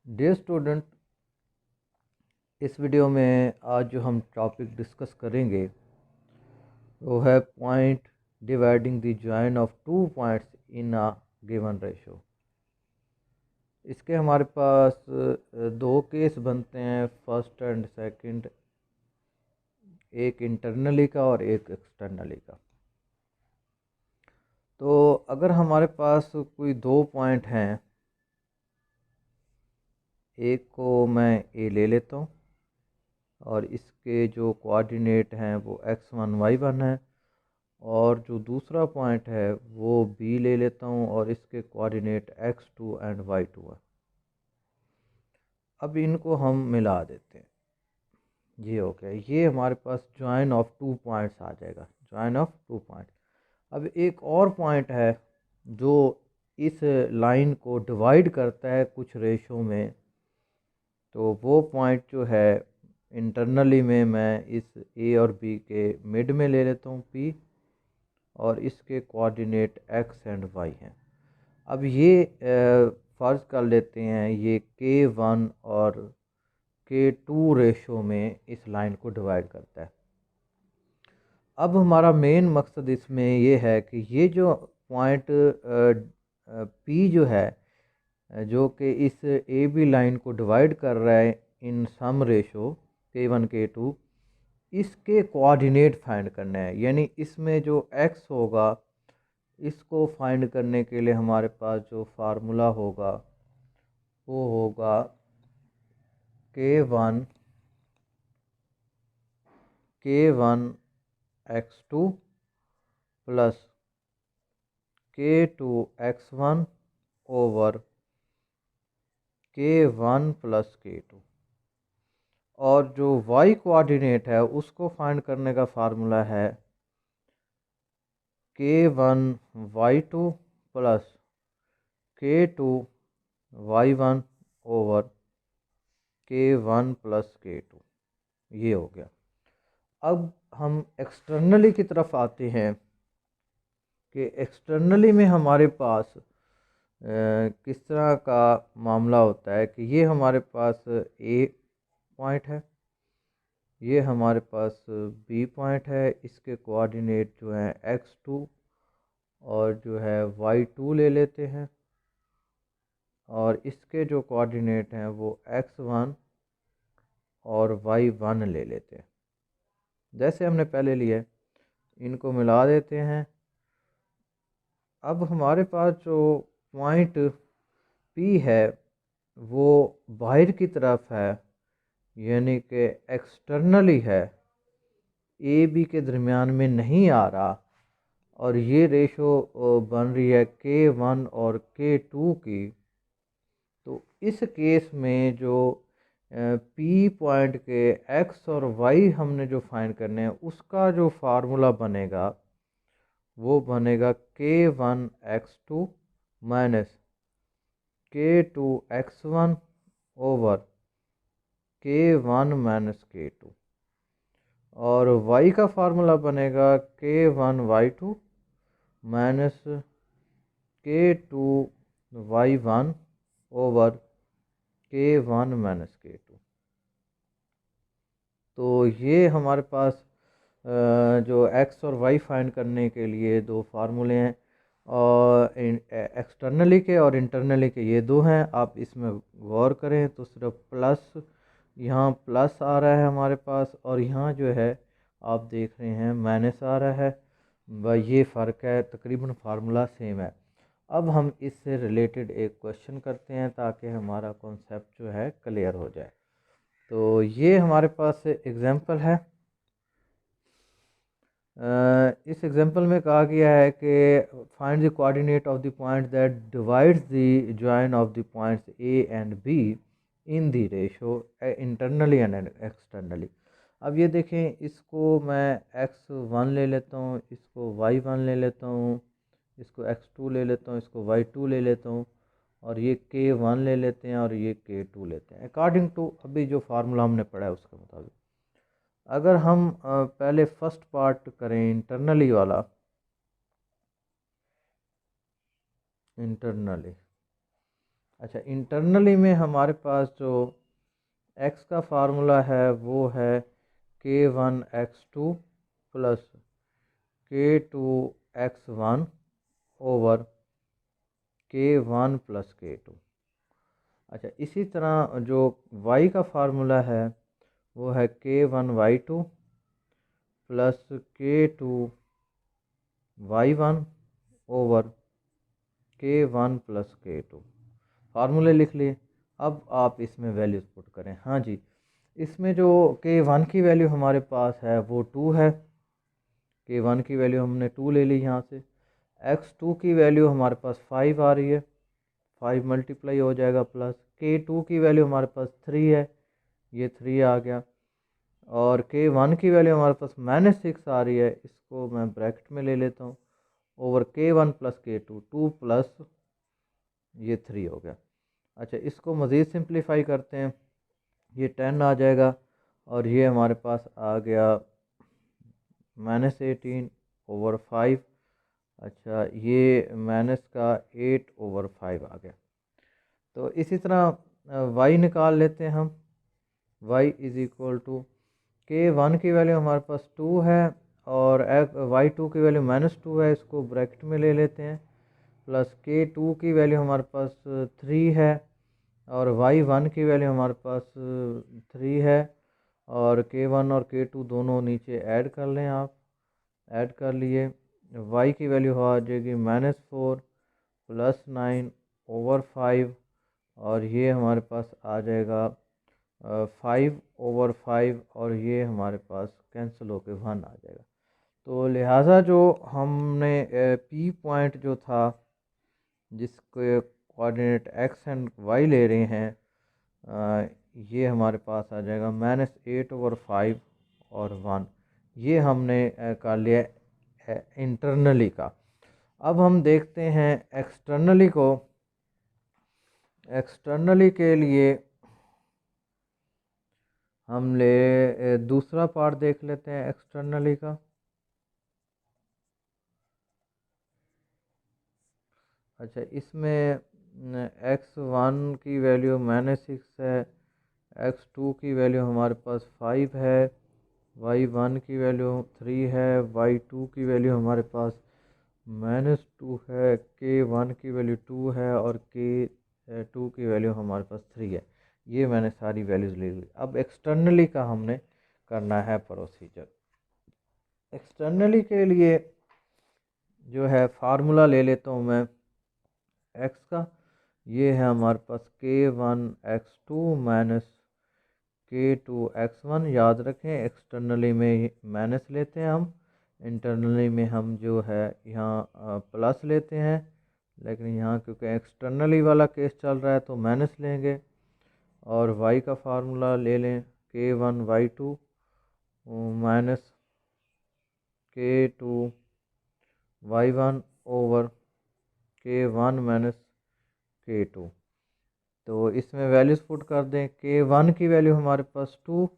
Dear student, इस video में आज जो हम टॉपिक डिस्कस करेंगे वो है point dividing the join of two points in a given ratio. इसके हमारे पास दो केस बनते हैं, फर्स्ट एंड सेकंड, एक इंटरनली का और एक एक्सटर्नली का। तो अगर हमारे पास कोई दो पॉइंट हैं, एक को मैं ए ले लेता हूँ और इसके जो कोऑर्डिनेट हैं वो x1 y1 है, और जो दूसरा पॉइंट है वो बी ले लेता हूँ और इसके कोऑर्डिनेट x2 एंड y2 है। अब इनको हम मिला देते हैं, ये हो गया, ये हमारे पास जॉइन ऑफ टू पॉइंट्स आ जाएगा, जॉइन ऑफ टू पॉइंट। अब एक और पॉइंट है जो इस लाइन को डिवाइड करता है कुछ रेशो में, तो वो पॉइंट जो है इंटरनली में मैं इस ए और बी के मिड में ले लेता हूँ P, और इसके कोऑर्डिनेट x एंड y हैं। अब ये फ़र्ज़ कर लेते हैं ये K1 और K2 रेशो में इस लाइन को डिवाइड करता है। अब हमारा मेन मकसद इसमें ये है कि ये जो पॉइंट P जो है, जो कि इस ए बी लाइन को डिवाइड कर रहा है इन सम रेशो K1 K2, इसके कोऑर्डिनेट फाइंड करना है। यानी इसमें जो x होगा इसको फाइंड करने के लिए हमारे पास जो फार्मूला होगा वो होगा K1 x2 plus K2 x1 over K1 plus K2, और जो y कोऑर्डिनेट है उसको फाइंड करने का फार्मूला है K1 y2 plus K2 y1 over K1 plus K2। ये हो गया। अब हम एक्सटर्नली की तरफ आते हैं कि एक्सटर्नली में हमारे पास किस तरह का मामला होता है कि ये हमारे पास ए पॉइंट है, ये हमारे पास बी पॉइंट है, इसके कोऑर्डिनेट जो हैं x2 और जो है y2 ले लेते हैं, और इसके जो कोऑर्डिनेट हैं वो x1 और y1 ले लेते हैं, जैसे हमने पहले लिए। इनको मिला देते हैं। अब हमारे पास जो पॉइंट P है वो बाहर की तरफ है, यानी कि एक्सटर्नली है, ए बी के दरमियान में नहीं आ रहा, और ये रेशो बन रही है K1 और K2 की। तो इस केस में जो P पॉइंट के x और y हमने जो फाइंड करने हैं उसका जो फार्मूला बनेगा वो बनेगा K1 x2 minus K2 x1 over K1 minus K2, और y का फार्मूला बनेगा K1 y2 minus K2 y1 over K1 minus K2। तो ये हमारे पास जो x और y फाइंड करने के लिए दो फार्मूले हैं, और एक्सटर्नली के और इंटरनली के ये दो हैं। आप इसमें गौर करें तो सिर्फ प्लस, यहाँ प्लस आ रहा है हमारे पास, और यहाँ जो है आप देख रहे हैं माइनस आ रहा है। ये फ़र्क है, तकरीबन फार्मूला सेम है। अब हम इससे रिलेटेड एक क्वेश्चन करते हैं ताकि हमारा कॉन्सेप्ट जो है क्लियर हो जाए। तो ये हमारे पास एग्जांपल है। इस एग्जांपल में कहा गया है कि find the coordinate of the point that divides the join of the points A and be in the ratio internally and externally. अब ये देखें, इसको मैं x1 ले लेता हूँ, इसको y1 ले लेता हूँ, इसको x2 ले लेता हूँ, इसको y2 ले लेता हूँ, और ये K1 ले लेते हैं और ये K2 लेते हैं, अकॉर्डिंग टू अभी जो फार्मूला हमने पढ़ा है उसके मुताबिक। अगर हम पहले फर्स्ट पार्ट करें इंटरनली वाला, इंटरनली, अच्छा, इंटरनली में हमारे पास जो x का फार्मूला है वो है k1x2 plus k2x1 over k1 plus k2। अच्छा, इसी तरह जो y का फार्मूला है वो है k1y2 plus k2y1 over k1 plus k2। फार्मूले लिख लिए। अब आप इसमें वैल्यूज पुट करें। हाँ जी, इसमें जो k1 की वैल्यू हमारे पास है वो 2 है। k1 की वैल्यू हमने 2 ले ली यहाँ से। x2 की वैल्यू हमारे पास 5 आ रही है, 5 मल्टीप्लाई हो जाएगा, प्लस k2 की वैल्यू हमारे पास 3 है, ये 3 आ गया। और k1 की वैल्यू हमारे पास -6 आ रही है, इसको मैं ब्रैकेट में ले लेता हूँ, over k1 plus k2, 2 plus ये 3 हो गया। अच्छा, इसको मज़ीद सिंप्लीफाई करते हैं, ये 10 आ जाएगा और ये हमारे पास आ गया -18 ओवर 5। अच्छा, ये माइनस का 8 ओवर 5 आ गया। तो इसी तरह y निकाल लेते हैं हम। y is equal to k1 की वैल्यू हमारे पास 2 है और y2 की वैल्यू -2 है, इसको ब्रैकेट में ले लेते हैं, प्लस k2 की वैल्यू हमारे पास 3 है और y1 की वैल्यू हमारे पास 3 है, और k1 और k2 दोनों नीचे ऐड कर लें आप। ऐड कर लिए, y की वैल्यू हो आ जाएगी -4 प्लस 9 ओवर 5, और ये हमारे पास आ जाएगा 5 ओवर 5, और ये हमारे पास कैंसिल होकर 1 आ जाएगा। तो लिहाजा जो हमने P पॉइंट जो था जिसके कोऑर्डिनेट x एंड y ले रहे हैं, ये हमारे पास आ जाएगा -8 ओवर 5 और 1। ये हमने कर लिया इंटरनली का। अब हम देखते हैं एक्सटर्नली को। एक्सटर्नली के लिए हम दूसरा पार्ट देख लेते हैं एक्सटर्नली का। अच्छा, इसमें x1 की वैल्यू -6 है, x2 की वैल्यू हमारे पास 5 है, y1 की वैल्यू 3 है, y2 की वैल्यू हमारे पास -2 है, k1 की वैल्यू 2 है और k2 की वैल्यू हमारे पास 3 है। ये मैंने सारी वैल्यूज़ ले ली। अब एक्सटर्नली का हमने करना है प्रोसीजर। एक्सटर्नली के लिए जो है फार्मूला ले लेता हूँ मैं x का। ये है हमारे पास k1x2 माइनस k2x1। याद रखें, एक्सटर्नली में माइनस लेते हैं हम, इंटरनली में हम जो है यहाँ प्लस लेते हैं, लेकिन यहाँ क्योंकि एक्सटर्नली वाला केस चल रहा है तो माइनस लेंगे। और y का फार्मूला ले लें, k1y2 minus k2y1 over k1 minus k2। तो इसमें वैल्यूज़ पुट कर दें। k1 की वैल्यू हमारे पास 2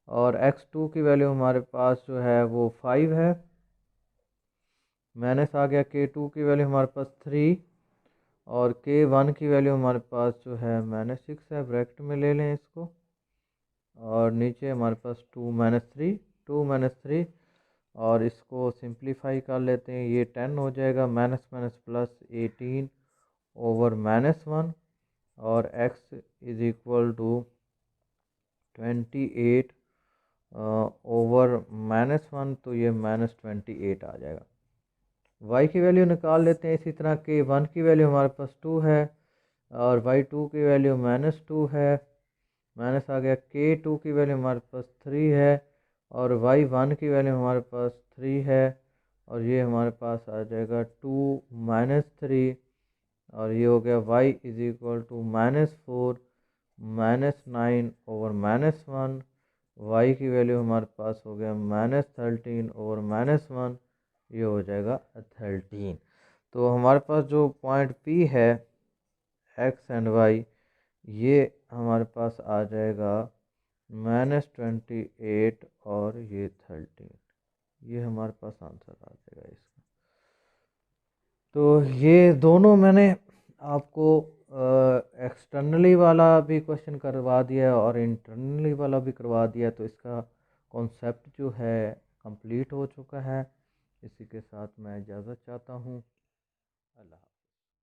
और x2 की वैल्यू हमारे पास जो है वो 5 है, माइनस आ गया k2 की वैल्यू हमारे पास 3 और k1 की वैल्यू हमारे पास जो है -6 है, ब्रैकेट में ले लें इसको, और नीचे हमारे पास 2 - 3 और इसको सिंप्लीफाई कर लेते हैं, ये 10 हो जाएगा, माइनस माइनस प्लस 18 ओवर -1, और x is equal to 28 over -1, तो ये -28 आ जाएगा। y की वैल्यू निकाल लेते हैं इसी तरह। k1 की वैल्यू हमारे पास 2 है और y2 की वैल्यू -2 है, माइनस आ गया, k2 की वैल्यू हमारे पास 3 है और y1 की वैल्यू हमारे पास 3 है, और ये हमारे पास आ जाएगा 2 - 3, और ये हो गया y is equal to -4 -9 over -1। y की वैल्यू हमारे पास हो गया -13 ओवर -1, ये हो जाएगा 13। तो हमारे पास जो पॉइंट P है x एंड y, ये हमारे पास आ जाएगा -28 और ये 13। ये हमारे पास आंसर आ जाएगा इसका। तो ये दोनों मैंने आपको एक्सटर्नली वाला भी क्वेश्चन करवा दिया और इंटरनली वाला भी करवा दिया, तो इसका कॉन्सेप्ट जो है कंप्लीट हो चुका है। इसी के साथ मैं इजाज़त चाहता हूँ। अल्लाह।